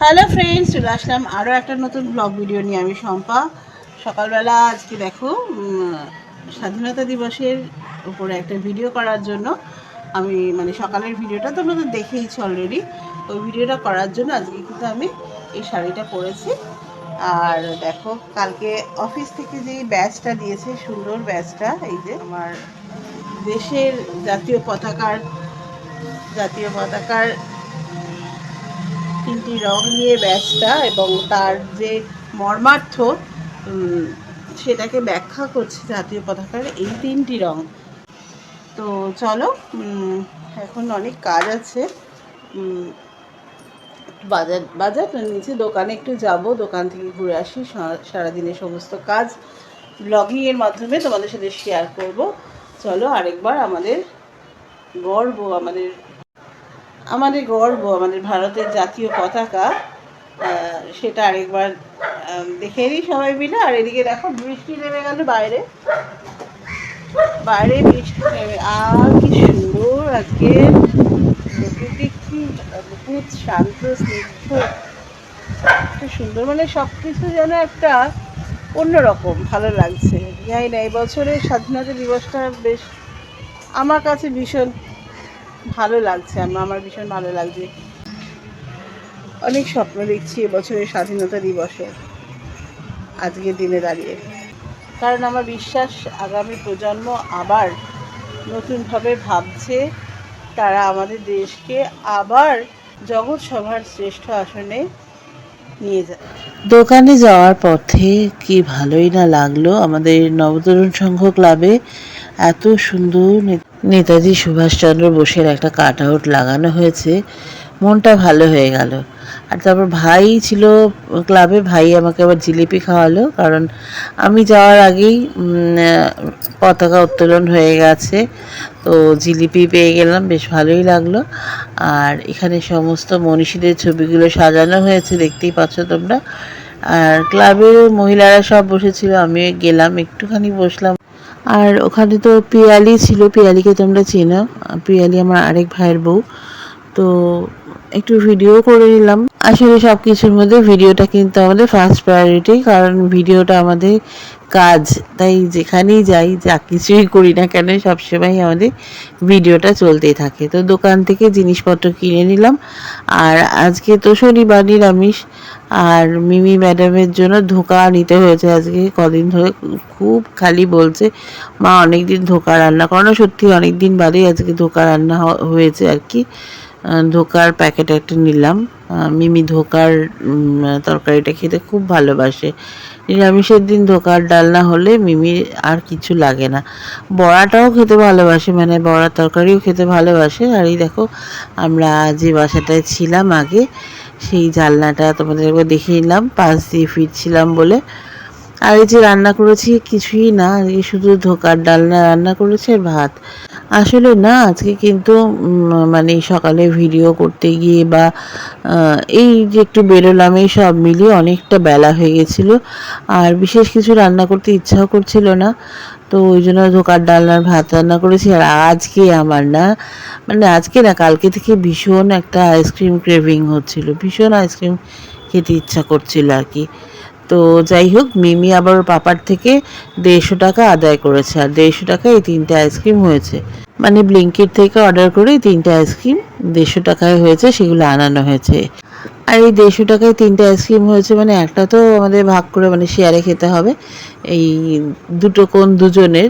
Hello friends, চলে আসলাম আরও একটা নতুন ব্লগ ভিডিও নিয়ে। আমি শম্পা। সকালবেলা আজকে দেখো স্বাধীনতা দিবসের উপরে একটা ভিডিও করার জন্য আমি সকালের ভিডিওটা তোমরা তো দেখেইছো অলরেডি। ওই ভিডিওটা করার জন্য আজকে কিন্তু আমি এই শাড়িটা পরেছি। আর দেখো কালকে অফিস থেকে যে ব্যাজটা দিয়েছে, সুন্দর ব্যাজটা, এই যে আমার দেশের জাতীয় পতাকার তিনটি রং নিয়ে ব্যাজটা, এবং তার যে মর্মার্থ সেটাকে ব্যাখ্যা করছে জাতীয় পতাকার এই তিনটি রং। তো চলো, এখন অনেক কাজ আছে। বাজার নিচে দোকানে একটু যাব, দোকান থেকে ঘুরে আসি। সারাদিনের সমস্ত কাজ ব্লগিংয়ের মাধ্যমে তোমাদের সাথে শেয়ার করব। চলো আরেকবার আমাদের গর্ব, আমাদের ভারতের জাতীয় পতাকা, সেটা আরেকবার দেখে নিই সবাই মিলে। আর এদিকে দেখো বৃষ্টি নেমে গেল, বাইরে বৃষ্টি নেমে। আর কি সুন্দর আজকে প্রকৃতি, কি অদ্ভুত শান্ত স্নিগ্ধ, একটা সুন্দর, সব কিছু যেন একটা অন্যরকম ভালো লাগছে। জানি না, এই বছরের স্বাধীনতা দিবসটা বেশ আমার কাছে ভীষণ ভালো লাগছে। আমার ভীষণ ভালো লাগছে। অনেক স্বপ্ন দেখছি এবছরের স্বাধীনতা দিবসে, আজকের দিনে দাঁড়িয়ে। কারণ আমার বিশ্বাস আগামী প্রজন্ম আবার নতুনভাবে ভাবছে, তারা আমাদের দেশকে আবার জগৎ সভার শ্রেষ্ঠ আসনে নিয়ে যায়। দোকানে যাওয়ার পথে কি ভালোই না লাগলো। আমাদের নবতরুণ সংঘ ক্লাবে এত সুন্দর নেতাজি সুভাষচন্দ্র বোসের একটা কাট আউট লাগানো হয়েছে, মনটা ভালো হয়ে গেল। আর তারপর ভাই ছিল ক্লাবে, ভাই আমাকে আবার জিলিপি খাওয়ালো, কারণ আমি যাওয়ার আগেই পতাকা উত্তোলন হয়ে গেছে। তো জিলিপি পেয়ে গেলাম, বেশ ভালোই লাগলো। আর এখানে সমস্ত মনীষীদের ছবিগুলো সাজানো হয়েছে, দেখতেই পাচ্ছ তোমরা। আর ক্লাবের মহিলারা সব বসেছিল, আমি গেলাম, একটুখানি বসলাম। আর ওখানে তো পিয়ালি ছিল, পিয়ালিকে তোমরা চেনো, পিয়ালি আমার আরেক ভাইয়ের বউ। তো একটু ভিডিও করে নিলাম। আসলে সব কিছুর মধ্যে ভিডিওটা কিন্তু আমাদের ফার্স্ট প্রায়োরিটি, কারণ ভিডিওটা আমাদের কাজ। তাই যেখানেই যাই, যা কিছুই করি না কেন, সবসময় আমাদের ভিডিওটা চলতেই থাকে। তো দোকান থেকে জিনিসপত্র কিনে নিলাম। আর আজকে তো শনিবার, নিরামিষ। আর মিমি ম্যাডামের জন্য ধোকা নিতে হয়েছে আজকে। কদিন ধরে খুব খালি বলছে মা অনেক দিন ধোকা রান্না করো না। সত্যি অনেক দিন বাদেই আজকে ধোকা রান্না হয়েছে আর কি। ধোকার প্যাকেট একটা নিলাম। মিমি ধোকার তরকারিটা খেতে খুব ভালোবাসে। নিরামিষের দিন ধোকার ডালনা হলে মিমি আর কিছু লাগে না। বড়াটাও খেতে ভালোবাসে, বড়ার তরকারিও খেতে ভালোবাসে। আর এই দেখো, আমরা যে বাসাটায় ছিলাম আগে, সেই জানলাটা তোমাদের একবার দেখে নিলাম, পাশ দিয়ে ফিরছিলাম বলে। আর এই যে রান্না করেছি কিছুই না, আজকে শুধু ধোকার ডালনা রান্না করেছে, ভাত। আসলে না, আজকে কিন্তু সকালে ভিডিও করতে গিয়ে বা এই যে একটু বেরোলাম, এই সব মিলিয়ে অনেকটা বেলা হয়ে গেছিলো। আর বিশেষ কিছু রান্না করতে ইচ্ছাও করছিল না। তো ওই জন্য ধোকার ডালনার ভাত রান্না করেছি। আর আজকে আমার না, আজকে না, কালকে থেকে ভীষণ একটা আইসক্রিম ক্রেভিং হচ্ছিল, ভীষণ আইসক্রিম খেতে ইচ্ছা করছিল আর কি। তো যাই হোক, মিমি আবার ওর পাপার থেকে 150 টাকা আদায় করেছে। আর 150 টাকায় এই 3টে আইসক্রিম হয়েছে। ব্লিঙ্কিট থেকে অর্ডার করে 3টে আইসক্রিম 150 টাকায় হয়েছে, সেগুলো আনানো হয়েছে। আর এই 150 টাকায় 3টে আইসক্রিম হয়েছে, একটা তো আমাদের ভাগ করে শেয়ারে খেতে হবে, এই দুটো কোণ দুজনের।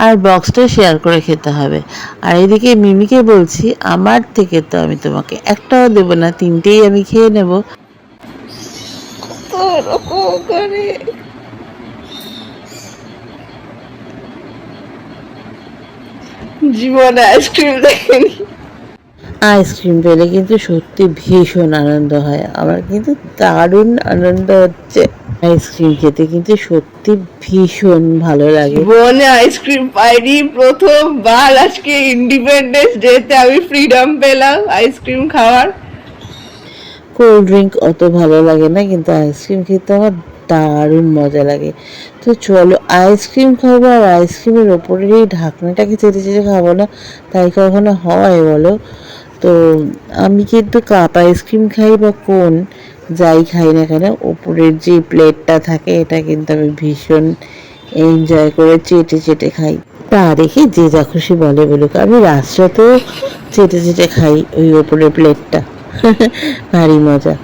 আর বক্সটা শেয়ার করে খেতে হবে। আর এদিকে মিমিকে বলছি, আমার থেকে তো আমি তোমাকে একটাও দেবো না, 3টেই আমি খেয়ে নেব। জীবনে আইসক্রিম দেখেনি। আইসক্রিম পেলে কিন্তু সত্যি ভীষণ আনন্দ হয়। আমার কিন্তু দারুণ আনন্দ হচ্ছে আইসক্রিম খেতে, কিন্তু সত্যি ভীষণ ভালো লাগে। জীবনে আইসক্রিম পাইনি, প্রথমবার আজকে ইন্ডিপেন্ডেন্স ডেতে আমি ফ্রিডম পেলাম আইসক্রিম খাওয়ার। কোল্ড ড্রিঙ্ক অত ভালো লাগে না, কিন্তু আইসক্রিম খেতে আমার দারুণ মজা লাগে। তো চলো আইসক্রিম খাবো, আর আইসক্রিমের ওপরের এই ঢাকনাটাকে চেটে চেটে খাবো না, তাই কখনো হয় বলো? তো আমি কিন্তু কাপ আইসক্রিম খাই বা কোন যাই খাই না কেন, ওপরের যে প্লেটটা থাকে এটা কিন্তু আমি ভীষণ এনজয় করে চেটে চেটে খাই। তা দেখে যে যা খুশি বলে বলুক, আমি রাস্তাতেও চেটে চেটে খাই ওই ওপরের প্লেটটা। ভারী মজা।